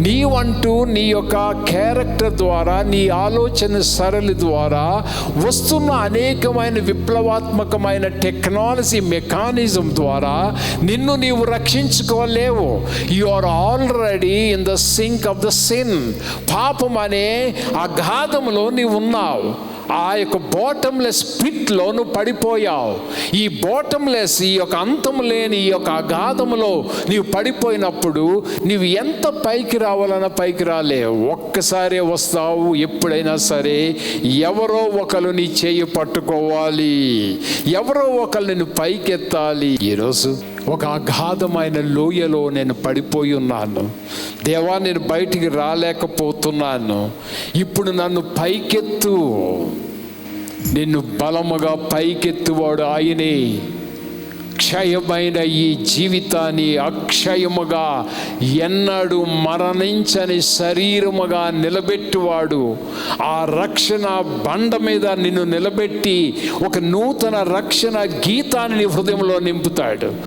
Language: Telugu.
నీవంటూ నీ యొక్క క్యారెక్టర్ ద్వారా, నీ ఆలోచన సరళి ద్వారా వస్తున్న అనేకమైన విప్లవాత్మకమైన టెక్నాలజీ మెకానిజం ద్వారా నిన్ను నీవు రక్షించుకోలేవు. You are already in the sink of the sin. పాపం అనే అగాధములో నీవు ఉన్నావు. ఆ యొక్క బాటమ్లెస్ పిట్లో నువ్వు పడిపోయావు. ఈ బాటమ్లెస్, ఈ యొక్క అంతం లేని ఈ యొక్క అగాధములో నీవు పడిపోయినప్పుడు నీవు ఎంత పైకి రావాలన్నా పైకి రాలేవు. ఒక్కసారే వస్తావు. ఎప్పుడైనా సరే ఎవరో ఒకరు నీ చేయి పట్టుకోవాలి, ఎవరో ఒకరు నిన్ను పైకెత్తాలి. ఈరోజు ఒక అగాధమైన లోయలో నేను పడిపోయి ఉన్నాను. దేవా, నేను బయటికి రాలేకపోతున్నాను. ఇప్పుడు నన్ను పైకెత్తు. నిన్ను బలముగా పైకెత్తువాడు ఆయనే. క్షయమైన ఈ జీవితాన్ని అక్షయముగా, ఎన్నడూ మరణించని శరీరముగా నిలబెట్టువాడు. ఆ రక్షణ బండ మీద నిన్ను నిలబెట్టి ఒక నూతన రక్షణ గీతాన్ని నీ హృదయంలో నింపుతాడు.